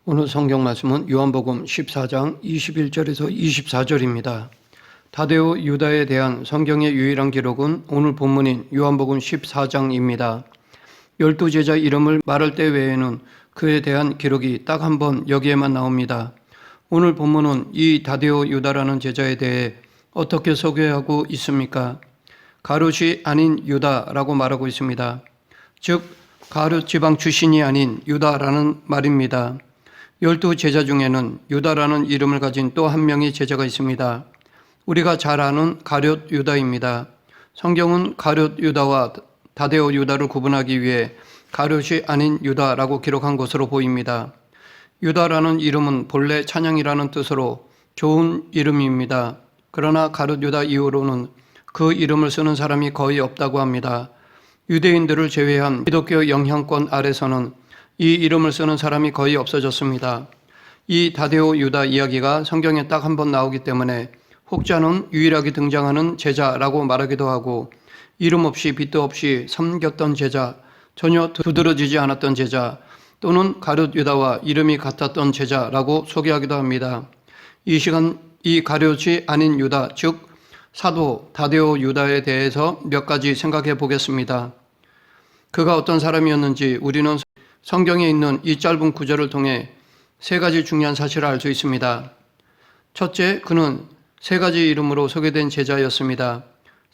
오늘 성경 말씀은 요한복음 14장 21절에서 24절입니다. 다데오 유다에 대한 성경의 유일한 기록은 오늘 본문인 요한복음 14장입니다. 12제자 이름을 말할 때 외에는 그에 대한 기록이 딱 한 번 여기에만 나옵니다. 오늘 본문은 이 다데오 유다라는 제자에 대해 어떻게 소개하고 있습니까? 가룟이 아닌 유다라고 말하고 있습니다. 즉 가룟 지방 출신이 아닌 유다라는 말입니다. 12제자 중에는 유다라는 이름을 가진 또 한 명의 제자가 있습니다. 우리가 잘 아는 가룟 유다입니다. 성경은 가룟 유다와 다데오 유다를 구분하기 위해 가룟이 아닌 유다라고 기록한 것으로 보입니다. 유다라는 이름은 본래 찬양이라는 뜻으로 좋은 이름입니다. 그러나 가룟 유다 이후로는 그 이름을 쓰는 사람이 거의 없다고 합니다. 유대인들을 제외한 기독교 영향권 아래서는 이 이름을 쓰는 사람이 거의 없어졌습니다. 이 다데오 유다 이야기가 성경에 딱 한 번 나오기 때문에 혹자는 유일하게 등장하는 제자라고 말하기도 하고 이름 없이 빚도 없이 섬겼던 제자, 전혀 두드러지지 않았던 제자 또는 가룟 유다와 이름이 같았던 제자라고 소개하기도 합니다. 이 시간 이 가룟이 아닌 유다, 즉 사도 다데오 유다에 대해서 몇 가지 생각해 보겠습니다. 그가 어떤 사람이었는지 우리는 성경에 있는 이 짧은 구절을 통해 세 가지 중요한 사실을 알 수 있습니다. 첫째, 그는 세 가지 이름으로 소개된 제자였습니다.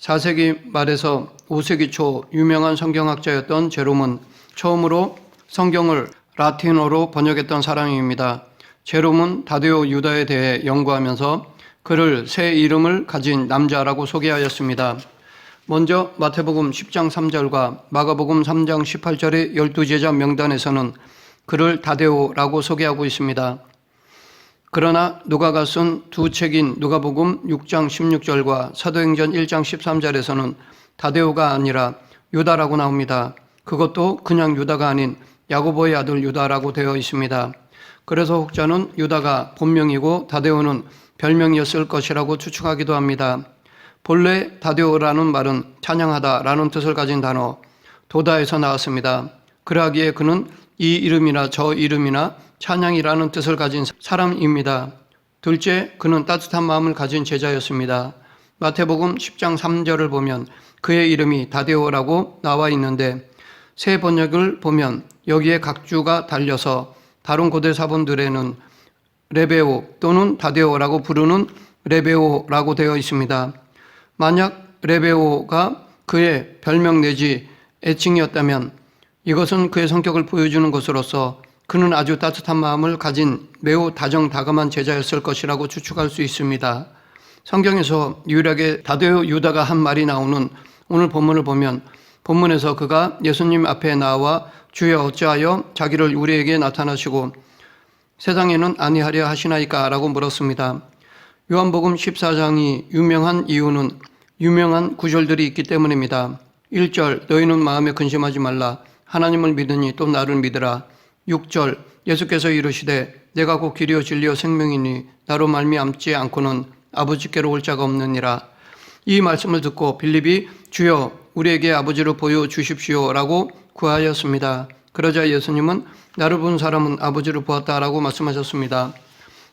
4세기 말에서 5세기 초 유명한 성경학자였던 제롬은 처음으로 성경을 라틴어로 번역했던 사람입니다. 제롬은 다데오 유다에 대해 연구하면서 그를 새 이름을 가진 남자라고 소개하였습니다. 먼저 마태복음 10장 3절과 마가복음 3장 18절의 12제자 명단에서는 그를 다데오라고 소개하고 있습니다. 그러나 누가가 쓴 두 책인 누가복음 6장 16절과 사도행전 1장 13절에서는 다데오가 아니라 유다라고 나옵니다. 그것도 그냥 유다가 아닌 야고보의 아들 유다라고 되어 있습니다. 그래서 혹자는 유다가 본명이고 다데오는 별명이었을 것이라고 추측하기도 합니다. 본래 다데오라는 말은 찬양하다라는 뜻을 가진 단어 도다에서 나왔습니다. 그러하기에 그는 이 이름이나 저 이름이나 찬양이라는 뜻을 가진 사람입니다. 둘째, 그는 따뜻한 마음을 가진 제자였습니다. 마태복음 10장 3절을 보면 그의 이름이 다데오라고 나와 있는데 새 번역을 보면 여기에 각주가 달려서 다른 고대 사본들에는 레베오 또는 다데오라고 부르는 레베오라고 되어 있습니다. 만약 레베오가 그의 별명 내지 애칭이었다면 이것은 그의 성격을 보여주는 것으로서 그는 아주 따뜻한 마음을 가진 매우 다정다감한 제자였을 것이라고 추측할 수 있습니다. 성경에서 유일하게 다데오 유다가 한 말이 나오는 오늘 본문을 보면 본문에서 그가 예수님 앞에 나와 주여 어찌하여 자기를 우리에게 나타나시고 세상에는 아니하려 하시나이까 라고 물었습니다. 요한복음 14장이 유명한 이유는 유명한 구절들이 있기 때문입니다. 1절 너희는 마음에 근심하지 말라 하나님을 믿으니 또 나를 믿으라. 6절 예수께서 이르시되 내가 곧 길이요 진리요 생명이니 나로 말미암지 않고는 아버지께로 올 자가 없느니라. 이 말씀을 듣고 빌립이 주여 우리에게 아버지를 보여주십시오 라고 구하였습니다. 그러자 예수님은 나를 본 사람은 아버지를 보았다라고 말씀하셨습니다.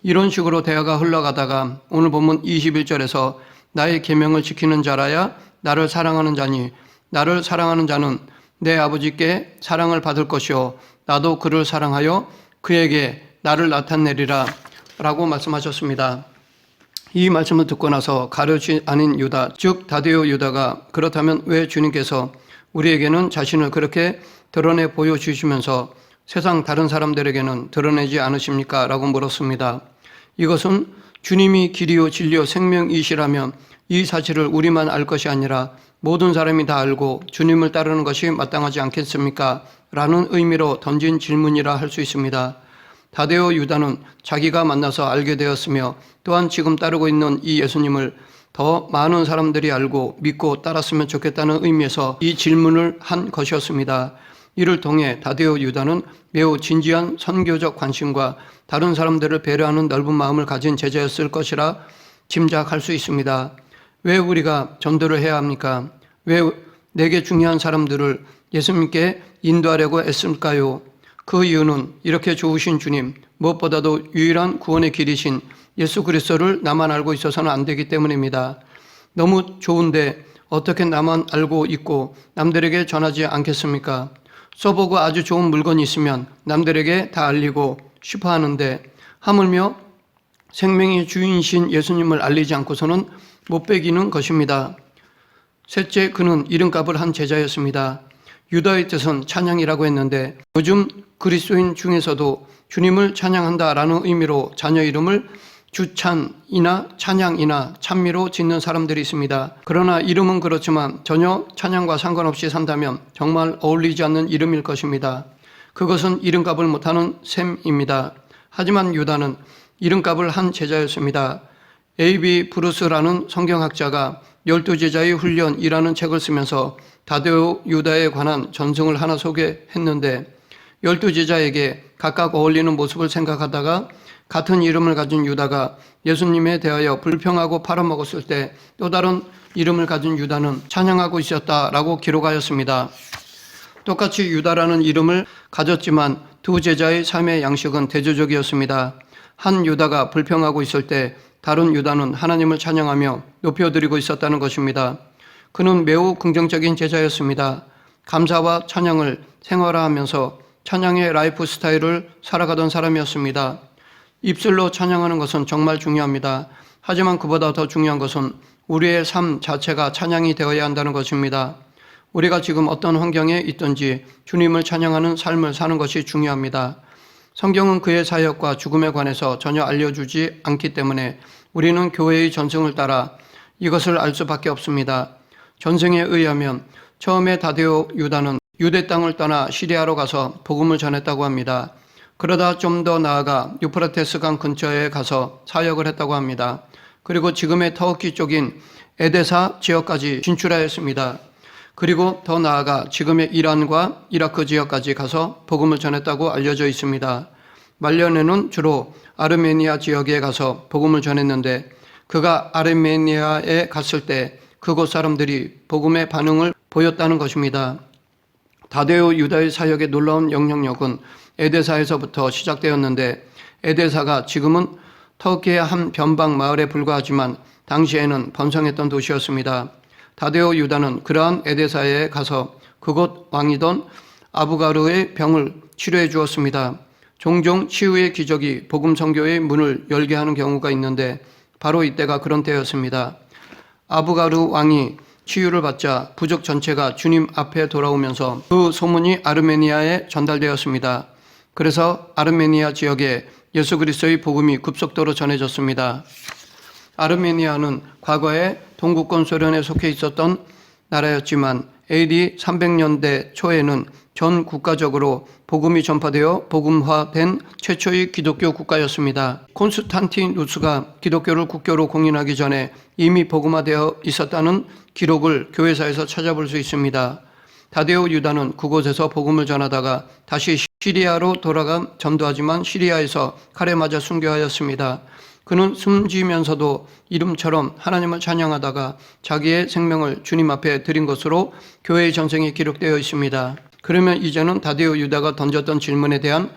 이런 식으로 대화가 흘러가다가 오늘 본문 21절에서 나의 계명을 지키는 자라야 나를 사랑하는 자니 나를 사랑하는 자는 내 아버지께 사랑을 받을 것이요 나도 그를 사랑하여 그에게 나를 나타내리라 라고 말씀하셨습니다. 이 말씀을 듣고 나서 가룟이 아닌 유다 즉 다데오 유다가 그렇다면 왜 주님께서 우리에게는 자신을 그렇게 드러내 보여주시면서 세상 다른 사람들에게는 드러내지 않으십니까? 라고 물었습니다. 이것은 주님이 길이요 진리요 생명이시라면 이 사실을 우리만 알 것이 아니라 모든 사람이 다 알고 주님을 따르는 것이 마땅하지 않겠습니까? 라는 의미로 던진 질문이라 할 수 있습니다. 다데오 유다는 자기가 만나서 알게 되었으며 또한 지금 따르고 있는 이 예수님을 더 많은 사람들이 알고 믿고 따랐으면 좋겠다는 의미에서 이 질문을 한 것이었습니다. 이를 통해 다데오 유다는 매우 진지한 선교적 관심과 다른 사람들을 배려하는 넓은 마음을 가진 제자였을 것이라 짐작할 수 있습니다. 왜 우리가 전도를 해야 합니까? 왜 내게 중요한 사람들을 예수님께 인도하려고 애쓸까요? 그 이유는 이렇게 좋으신 주님, 무엇보다도 유일한 구원의 길이신 예수 그리스도를 나만 알고 있어서는 안 되기 때문입니다. 너무 좋은데 어떻게 나만 알고 있고 남들에게 전하지 않겠습니까? 써보고 아주 좋은 물건이 있으면 남들에게 다 알리고 싶어 하는데 하물며 생명의 주인이신 예수님을 알리지 않고서는 못 배기는 것입니다. 셋째, 그는 이름값을 한 제자였습니다. 유다의 뜻은 찬양이라고 했는데 요즘 그리스도인 중에서도 주님을 찬양한다라는 의미로 자녀 이름을 주찬이나 찬양이나 찬미로 짓는 사람들이 있습니다. 그러나 이름은 그렇지만 전혀 찬양과 상관없이 산다면 정말 어울리지 않는 이름일 것입니다. 그것은 이름값을 못하는 셈입니다. 하지만 유다는 이름값을 한 제자였습니다. A.B. 브루스라는 성경학자가 12제자의 훈련이라는 책을 쓰면서 다데오 유다에 관한 전승을 하나 소개했는데 12제자에게 각각 어울리는 모습을 생각하다가 같은 이름을 가진 유다가 예수님에 대하여 불평하고 팔아먹었을 때 또 다른 이름을 가진 유다는 찬양하고 있었다라고 기록하였습니다. 똑같이 유다라는 이름을 가졌지만 두 제자의 삶의 양식은 대조적이었습니다. 한 유다가 불평하고 있을 때 다른 유다는 하나님을 찬양하며 높여드리고 있었다는 것입니다. 그는 매우 긍정적인 제자였습니다. 감사와 찬양을 생활화하면서 찬양의 라이프 스타일을 살아가던 사람이었습니다. 입술로 찬양하는 것은 정말 중요합니다. 하지만 그보다 더 중요한 것은 우리의 삶 자체가 찬양이 되어야 한다는 것입니다. 우리가 지금 어떤 환경에 있든지 주님을 찬양하는 삶을 사는 것이 중요합니다. 성경은 그의 사역과 죽음에 관해서 전혀 알려주지 않기 때문에 우리는 교회의 전승을 따라 이것을 알 수밖에 없습니다. 전승에 의하면 처음에 다데오 유다는 유대 땅을 떠나 시리아로 가서 복음을 전했다고 합니다. 그러다 좀 더 나아가 유프라테스 강 근처에 가서 사역을 했다고 합니다. 그리고 지금의 터키 쪽인 에데사 지역까지 진출하였습니다. 그리고 더 나아가 지금의 이란과 이라크 지역까지 가서 복음을 전했다고 알려져 있습니다. 말년에는 주로 아르메니아 지역에 가서 복음을 전했는데 그가 아르메니아에 갔을 때 그곳 사람들이 복음의 반응을 보였다는 것입니다. 다데오 유다의 사역의 놀라운 영향력은 에데사에서부터 시작되었는데 에데사가 지금은 터키의 한 변방 마을에 불과하지만 당시에는 번성했던 도시였습니다. 다데오 유다는 그러한 에데사에 가서 그곳 왕이던 아부가르의 병을 치료해 주었습니다. 종종 치유의 기적이 복음 선교의 문을 열게 하는 경우가 있는데 바로 이때가 그런 때였습니다. 아부가르 왕이 치유를 받자 부족 전체가 주님 앞에 돌아오면서 그 소문이 아르메니아에 전달되었습니다. 그래서 아르메니아 지역에 예수 그리스도의 복음이 급속도로 전해졌습니다. 아르메니아는 과거에 동구권 소련에 속해 있었던 나라였지만 AD 300년대 초에는 전 국가적으로 복음이 전파되어 복음화된 최초의 기독교 국가였습니다. 콘스탄티누스가 기독교를 국교로 공인하기 전에 이미 복음화되어 있었다는 기록을 교회사에서 찾아볼 수 있습니다. 다데오 유다는 그곳에서 복음을 전하다가 다시 시리아로 돌아가 전도하지만 시리아에서 칼에 맞아 순교하였습니다. 그는 숨지면서도 이름처럼 하나님을 찬양하다가 자기의 생명을 주님 앞에 드린 것으로 교회의 전생에 기록되어 있습니다. 그러면 이제는 다데오 유다가 던졌던 질문에 대한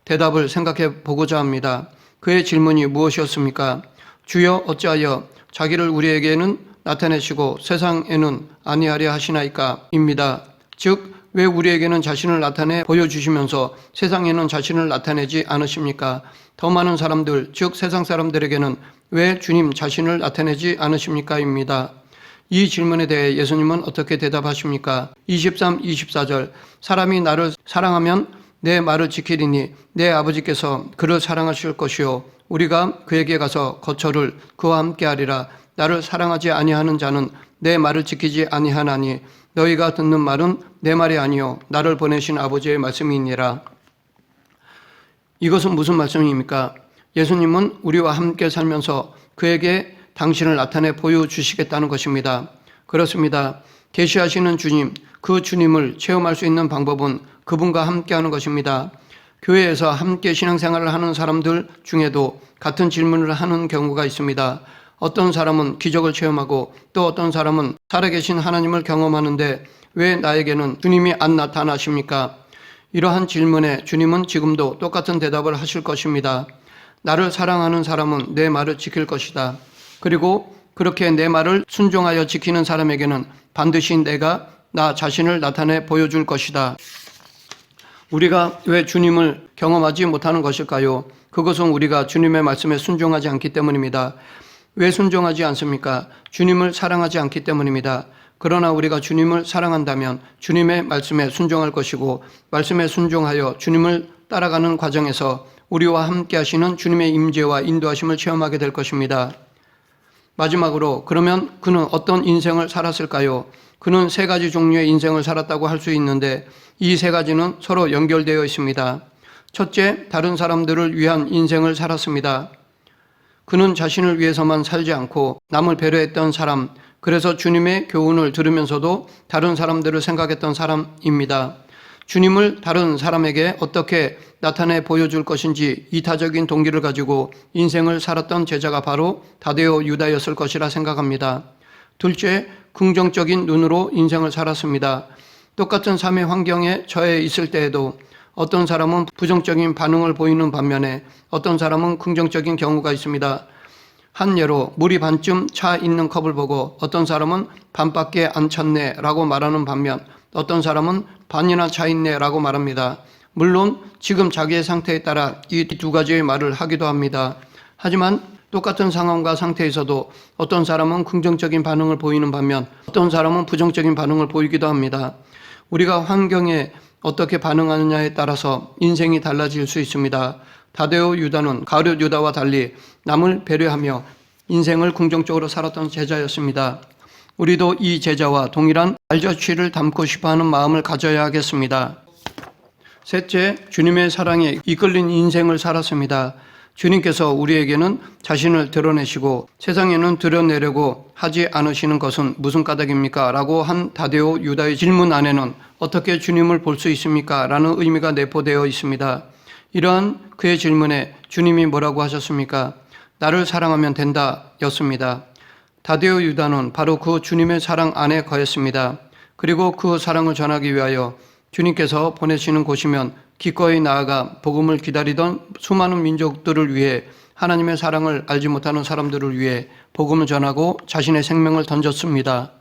대답을 생각해 보고자 합니다. 그의 질문이 무엇이었습니까? 주여 어찌하여 자기를 우리에게는 나타내시고 세상에는 아니하려 하시나이까? 입니다. 즉, 왜 우리에게는 자신을 나타내 보여주시면서 세상에는 자신을 나타내지 않으십니까? 더 많은 사람들, 즉 세상 사람들에게는 왜 주님 자신을 나타내지 않으십니까? 입니다. 이 질문에 대해 예수님은 어떻게 대답하십니까? 23, 24절 사람이 나를 사랑하면 내 말을 지키리니 내 아버지께서 그를 사랑하실 것이요 우리가 그에게 가서 거처를 그와 함께하리라. 나를 사랑하지 아니하는 자는 내 말을 지키지 아니하나니 너희가 듣는 말은 내 말이 아니요 나를 보내신 아버지의 말씀이니라. 이것은 무슨 말씀입니까? 예수님은 우리와 함께 살면서 그에게 당신을 나타내 보여주시겠다는 것입니다. 그렇습니다. 계시하시는 주님, 그 주님을 체험할 수 있는 방법은 그분과 함께하는 것입니다. 교회에서 함께 신앙생활을 하는 사람들 중에도 같은 질문을 하는 경우가 있습니다. 어떤 사람은 기적을 체험하고 또 어떤 사람은 살아계신 하나님을 경험하는데 왜 나에게는 주님이 안 나타나십니까? 이러한 질문에 주님은 지금도 똑같은 대답을 하실 것입니다. 나를 사랑하는 사람은 내 말을 지킬 것이다. 그리고 그렇게 내 말을 순종하여 지키는 사람에게는 반드시 내가 나 자신을 나타내 보여줄 것이다. 우리가 왜 주님을 경험하지 못하는 것일까요? 그것은 우리가 주님의 말씀에 순종하지 않기 때문입니다. 왜 순종하지 않습니까? 주님을 사랑하지 않기 때문입니다. 그러나 우리가 주님을 사랑한다면 주님의 말씀에 순종할 것이고, 말씀에 순종하여 주님을 따라가는 과정에서 우리와 함께 하시는 주님의 임재와 인도하심을 체험하게 될 것입니다. 마지막으로, 그러면 그는 어떤 인생을 살았을까요? 그는 세 가지 종류의 인생을 살았다고 할 수 있는데, 이 세 가지는 서로 연결되어 있습니다. 첫째, 다른 사람들을 위한 인생을 살았습니다. 그는 자신을 위해서만 살지 않고 남을 배려했던 사람, 그래서 주님의 교훈을 들으면서도 다른 사람들을 생각했던 사람입니다. 주님을 다른 사람에게 어떻게 나타내 보여줄 것인지 이타적인 동기를 가지고 인생을 살았던 제자가 바로 다데오 유다였을 것이라 생각합니다. 둘째, 긍정적인 눈으로 인생을 살았습니다. 똑같은 삶의 환경에 처해 있을 때에도 어떤 사람은 부정적인 반응을 보이는 반면에 어떤 사람은 긍정적인 경우가 있습니다. 한 예로, 물이 반쯤 차 있는 컵을 보고 어떤 사람은 반밖에 안 찼네 라고 말하는 반면 어떤 사람은 반이나 차 있네 라고 말합니다. 물론 지금 자기의 상태에 따라 이 두 가지의 말을 하기도 합니다. 하지만 똑같은 상황과 상태에서도 어떤 사람은 긍정적인 반응을 보이는 반면 어떤 사람은 부정적인 반응을 보이기도 합니다. 우리가 환경에 어떻게 반응하느냐에 따라서 인생이 달라질 수 있습니다. 다데오 유다는 가룟 유다와 달리 남을 배려하며 인생을 긍정적으로 살았던 제자였습니다. 우리도 이 제자와 동일한 알저취를 담고 싶어하는 마음을 가져야 하겠습니다. 셋째, 주님의 사랑에 이끌린 인생을 살았습니다. 주님께서 우리에게는 자신을 드러내시고 세상에는 드러내려고 하지 않으시는 것은 무슨 까닭입니까? 라고 한 다데오 유다의 질문 안에는 어떻게 주님을 볼 수 있습니까? 라는 의미가 내포되어 있습니다. 이러한 그의 질문에 주님이 뭐라고 하셨습니까? 나를 사랑하면 된다 였습니다. 다데오 유다는 바로 그 주님의 사랑 안에 거했습니다. 그리고 그 사랑을 전하기 위하여 주님께서 보내시는 곳이면 기꺼이 나아가 복음을 기다리던 수많은 민족들을 위해, 하나님의 사랑을 알지 못하는 사람들을 위해 복음을 전하고 자신의 생명을 던졌습니다.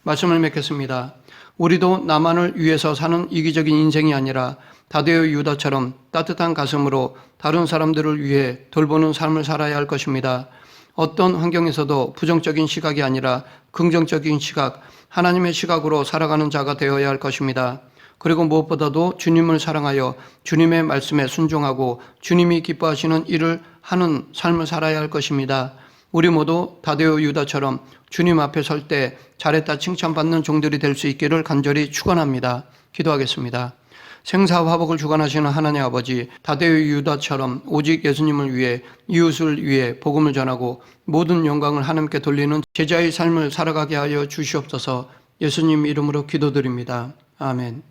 말씀을 맺겠습니다. 우리도 나만을 위해서 사는 이기적인 인생이 아니라 다데오 유다처럼 따뜻한 가슴으로 다른 사람들을 위해 돌보는 삶을 살아야 할 것입니다. 어떤 환경에서도 부정적인 시각이 아니라 긍정적인 시각, 하나님의 시각으로 살아가는 자가 되어야 할 것입니다. 그리고 무엇보다도 주님을 사랑하여 주님의 말씀에 순종하고 주님이 기뻐하시는 일을 하는 삶을 살아야 할 것입니다. 우리 모두 다데오 유다처럼 주님 앞에 설 때 잘했다 칭찬받는 종들이 될 수 있기를 간절히 축원합니다. 기도하겠습니다. 생사화복을 주관하시는 하나님 아버지, 다데오 유다처럼 오직 예수님을 위해, 이웃을 위해 복음을 전하고 모든 영광을 하나님께 돌리는 제자의 삶을 살아가게 하여 주시옵소서. 예수님 이름으로 기도드립니다. 아멘.